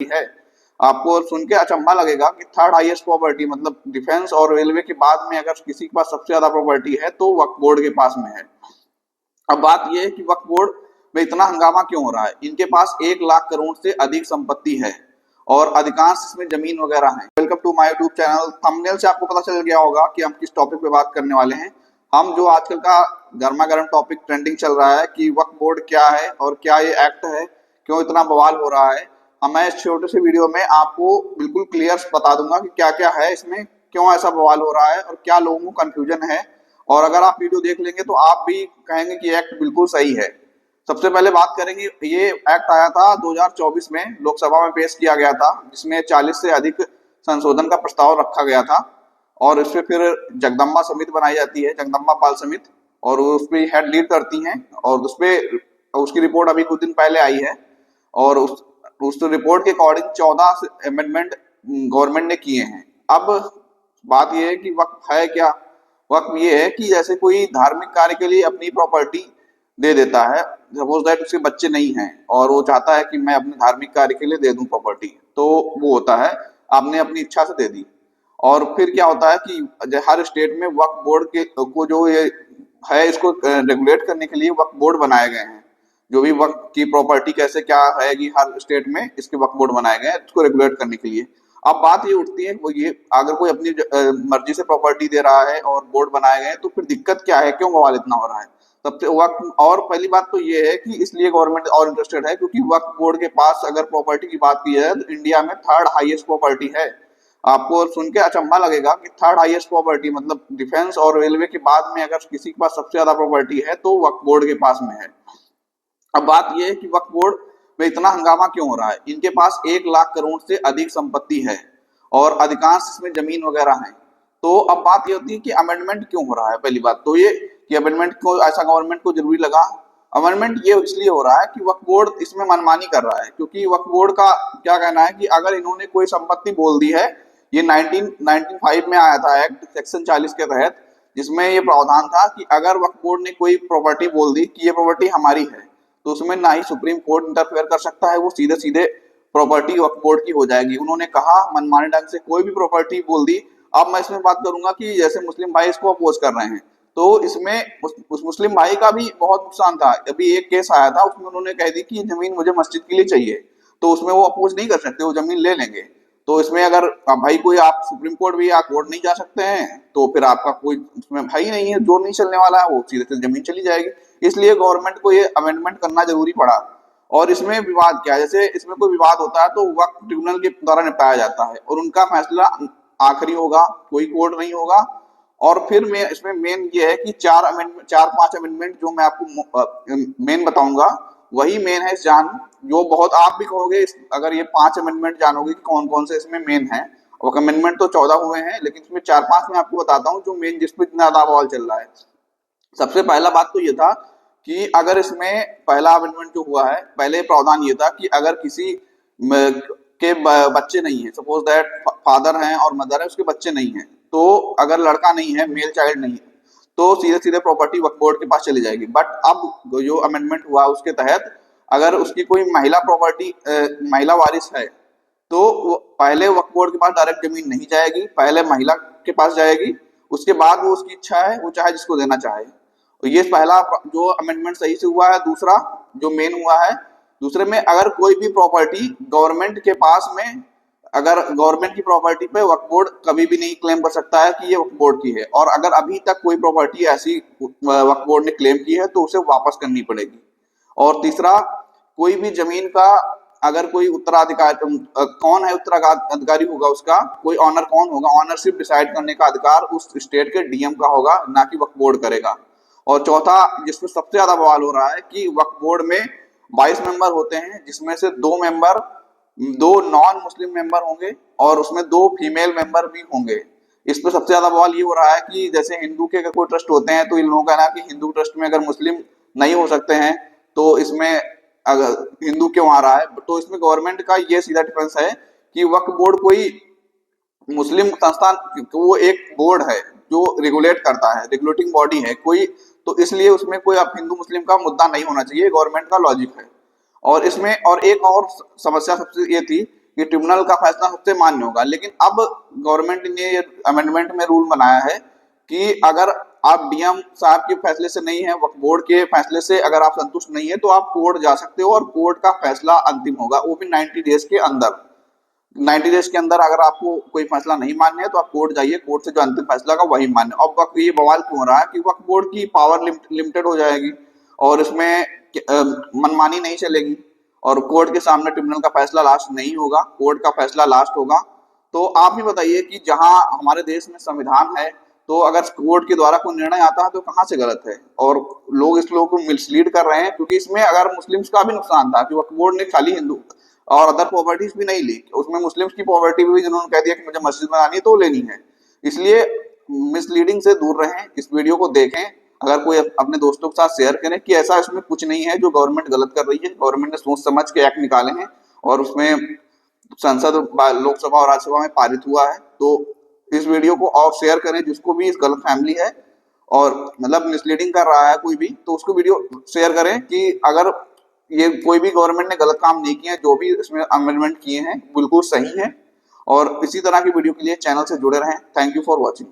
है। आपको सुन के अचंभा लगेगा कि थर्ड हाईएस्ट प्रॉपर्टी मतलब डिफेंस और रेलवे के बाद में अगर किसी के पास सबसे ज्यादा प्रॉपर्टी है तो वक्फ बोर्ड के पास में है। अब बात यह है कि वक्फ बोर्ड में इतना हंगामा क्यों हो रहा है। इनके पास 1 लाख करोड़ से अधिक संपत्ति है और अधिकांश इसमें जमीन वगैरह है। Welcome to my YouTube channel. Thumbnail से आपको पता चल गया होगा कि हम किस टॉपिक पे बात करने वाले हैं। हम जो आजकल का गर्मा गर्म टॉपिक ट्रेंडिंग चल रहा है कि वक्फ बोर्ड क्या है और क्या ये एक्ट है, क्यों इतना बवाल हो रहा है, मैं इस छोटे से वीडियो में आपको बिल्कुल क्लियर बता दूंगा कि क्या क्या है इसमें, क्यों ऐसा बवाल हो रहा है और क्या लोगों को कंफ्यूजन है। और अगर आप वीडियो देख लेंगे तो आप भी कहेंगे कि एक्ट बिल्कुल सही है। सबसे पहले बात करेंगे, ये एक्ट आया था 2024 में, लोकसभा में पेश किया गया था, जिसमें 40 से अधिक संशोधन का प्रस्ताव रखा गया था और इसमें फिर जगदम्बा समिति बनाई जाती है, जगदम्बा पाल समिति, और उस पर हेड लीड करती हैं और उसकी रिपोर्ट अभी कुछ दिन पहले आई है और उस रिपोर्ट के अकॉर्डिंग 14 अमेंडमेंट गवर्नमेंट ने किए हैं। अब बात यह है कि वक्फ है क्या। वक्फ ये है कि जैसे कोई धार्मिक कार्य के लिए अपनी प्रॉपर्टी दे देता है, सपोज दैट उसके बच्चे नहीं हैं और वो चाहता है कि मैं अपने धार्मिक कार्य के लिए दे दूं प्रॉपर्टी, तो वो होता है आपने अपनी इच्छा से दे दी। और फिर क्या होता है कि हर स्टेट में वक्फ बोर्ड के को जो ये है इसको रेगुलेट करने के लिए वक्फ बोर्ड बनाए गए हैं। जो भी वक्फ की प्रॉपर्टी कैसे क्या रहेगी हर स्टेट में, इसके वक्फ बोर्ड बनाए गए हैं इसको रेगुलेट करने के लिए। अब बात ये उठती है वो ये, अगर कोई अपनी मर्जी से प्रॉपर्टी दे रहा है और बोर्ड बनाए गए तो फिर दिक्कत क्या है, क्यों बवाल इतना हो रहा है। सबसे वक्फ, और पहली बात तो ये है कि इसलिए गवर्नमेंट और इंटरेस्टेड है क्योंकि वक्फ बोर्ड के पास अगर प्रॉपर्टी की बात की जाए तो इंडिया में थर्ड हाईएस्ट प्रॉपर्टी है। आपको सुन के अचंभा लगेगा कि थर्ड हाईएस्ट प्रॉपर्टी मतलब डिफेंस और रेलवे के बाद में अगर किसी के पास सबसे ज्यादा प्रॉपर्टी है तो वक्फ बोर्ड के पास में है। अब बात यह है कि वक्फ बोर्ड में इतना हंगामा क्यों हो रहा है। इनके पास 1 लाख करोड़ से अधिक संपत्ति है और अधिकांश इसमें जमीन वगैरह है। तो अब बात ये होती है कि अमेंडमेंट क्यों हो रहा है। पहली बात तो ये कि अमेंडमेंट को ऐसा गवर्नमेंट को जरूरी लगा। अमेंडमेंट ये इसलिए हो रहा है कि वक्फ बोर्ड इसमें मनमानी कर रहा है, क्योंकि वक्फ बोर्ड का क्या कहना है कि अगर इन्होंने कोई संपत्ति बोल दी है, ये 1995 में आया था एक्ट सेक्शन 40 के तहत, जिसमें ये प्रावधान था कि अगर वक्फ बोर्ड ने कोई प्रॉपर्टी बोल दी कि ये प्रॉपर्टी हमारी है तो उसमें ना ही सुप्रीम कोर्ट इंटरफेयर कर सकता है, वो सीधे सीधे प्रॉपर्टी वक्फ बोर्ड की हो जाएगी। उन्होंने कहा मनमाने ढंग से कोई भी प्रॉपर्टी बोल दी। अब मैं इसमें बात करूंगा कि जैसे मुस्लिम भाई इसको अपोज कर रहे हैं तो इसमें उस मुस्लिम भाई का भी बहुत नुकसान था। अभी एक केस आया था उसमें उन्होंने कह दी कि जमीन मुझे मस्जिद के लिए चाहिए, तो उसमें वो अपोज नहीं कर सकते, वो जमीन ले लेंगे। तो इसमें अगर भाई कोई आप सुप्रीम कोर्ट भी या कोर्ट नहीं जा सकते हैं तो फिर आपका कोई उसमें भाई नहीं है, जोर नहीं चलने वाला है, वो सीधे से जमीन चली जाएगी। इसलिए गवर्नमेंट को ये अमेंडमेंट करना जरूरी पड़ा। और इसमें विवाद क्या है, जैसे इसमें कोई विवाद होता है तो वक्फ ट्रिब्यूनल के द्वारा निपटाया जाता है और उनका फैसला आखिरी होगा, कोई कोर्ट नहीं होगा। और फिर इसमें मेन ये है कि 4-5 अमेंडमेंट जो मैं आपको मेन बताऊंगा वही मेन है जान, जो बहुत आप भी कहोगे अगर ये 5 अमेंडमेंट जानोगे कि कौन कौन से इसमें मेन है। और अमेंडमेंट तो 14 हुए हैं लेकिन इसमें 4-5 मैं आपको बताता हूँ जो मेन जिसपे इतना बवाल चल रहा है। सबसे पहला बात तो ये था कि अगर इसमें पहला अमेंडमेंट जो हुआ है, पहले प्रावधान ये था कि अगर किसी के बच्चे नहीं है, सपोज दैट फादर हैं और मदर है, उसके बच्चे नहीं है, तो अगर लड़का नहीं है, मेल चाइल्ड नहीं है, तो सीधे सीधे प्रॉपर्टी वक्फ बोर्ड के पास चली जाएगी। बट अब जो अमेंडमेंट हुआ उसके तहत अगर उसकी कोई महिला प्रॉपर्टी महिला वारिस है तो पहले वक्फ बोर्ड के पास डायरेक्ट जमीन नहीं जाएगी, पहले महिला के पास जाएगी, उसके बाद वो उसकी इच्छा है वो चाहे जिसको देना चाहे। तो ये पहला जो अमेंडमेंट सही से हुआ है। दूसरा जो मेन हुआ है, दूसरे में अगर कोई भी प्रॉपर्टी गवर्नमेंट के पास में, अगर गवर्नमेंट की प्रॉपर्टी पे वक्फ बोर्ड कभी भी नहीं क्लेम कर सकता है कि ये वक्फ बोर्ड की है, और अगर अभी तक कोई प्रॉपर्टी ऐसी वक्फ बोर्ड ने क्लेम की है तो उसे वापस करनी पड़ेगी। और तीसरा, कोई भी जमीन का अगर कोई उत्तराधिकारी, कौन है उत्तराधिकारी होगा उसका, कोई ऑनर कौन होगा, ऑनरशिप डिसाइड करने का अधिकार उस स्टेट के डीएम का होगा, ना कि वक्फ बोर्ड करेगा। और चौथा, जिसमें सबसे ज्यादा बवाल हो रहा है कि वक्फ बोर्ड में 22 मेंबर होते हैं, जिसमें से 2 नॉन मुस्लिम मेंबर होंगे और उसमें 2 फीमेल मेंबर भी होंगे। इस पर सबसे ज्यादा बवाल ये हो रहा है कि जैसे हिंदू के अगर कोई ट्रस्ट होते हैं तो इन लोगों का ना कि हिंदू ट्रस्ट में अगर मुस्लिम नहीं हो सकते हैं तो इसमें अगर हिंदू क्यों आ रहा है। तो इसमें गवर्नमेंट का ये सीधा डिफरेंस है कि वक्फ बोर्ड कोई मुस्लिम संस्थान, वो एक बोर्ड है जो रेगुलेट करता है, रेगुलेटिंग बॉडी है कोई, तो इसलिए उसमें कोई अब हिंदू मुस्लिम का मुद्दा नहीं होना चाहिए, गवर्नमेंट का लॉजिक है। और इसमें और एक और समस्या सबसे ये थी कि ट्रिब्यूनल का फैसला सबसे मान्य होगा। लेकिन अब गवर्नमेंट ने अमेंडमेंट में रूल बनाया है कि अगर आप डीएम साहब के फैसले से नहीं है, वक्फ बोर्ड के फैसले से अगर आप संतुष्ट नहीं है, तो आप कोर्ट जा सकते हो और कोर्ट का फैसला अंतिम होगा, वो भी 90 डेज के अंदर। 90 डेज के अंदर अगर आपको कोई फैसला नहीं मान्य है तो आप कोर्ट जाइए, कोर्ट से जो अंतिम फैसला होगा वही मान्य। अब वक्त ये बवाल क्यों हो रहा है कि वक्फ बोर्ड की पावर लिमिटेड हो जाएगी और इसमें मनमानी नहीं चलेगी और कोर्ट के सामने ट्रिब्यूनल का फैसला लास्ट नहीं होगा, कोर्ट का फैसला लास्ट होगा। तो आप ही बताइए कि जहां हमारे देश में संविधान है, तो अगर कोर्ट के द्वारा कोई निर्णय आता है तो कहाँ से गलत है? और लोग इस लोगों को मिसलीड कर रहे हैं, क्योंकि इसमें अगर मुस्लिम्स का भी नुकसान था कि वक्फ बोर्ड ने खाली हिंदू और अदर प्रॉपर्टीज भी नहीं ली, उसमें मुस्लिम्स की प्रॉपर्टी भी जिन्होंने कह दिया कि मुझे मस्जिद बनानी है तो लेनी है। इसलिए मिसलीडिंग से दूर रहें, इस वीडियो को देखें, अगर कोई अपने दोस्तों के साथ शेयर करें कि ऐसा इसमें कुछ नहीं है जो गवर्नमेंट गलत कर रही है। गवर्नमेंट ने सोच समझ के एक्ट निकाले हैं और उसमें संसद, लोकसभा और राज्यसभा में पारित हुआ है। तो इस वीडियो को और शेयर करें, जिसको भी इस गलत फैमिली है और मतलब मिसलीडिंग कर रहा है कोई भी, तो उसको वीडियो शेयर करें कि अगर ये कोई भी गवर्नमेंट ने गलत काम नहीं किया है, जो भी इसमें अमेंडमेंट किए हैं बिल्कुल सही है। और इसी तरह की वीडियो के लिए चैनल से जुड़े रहें। Thank you for watching.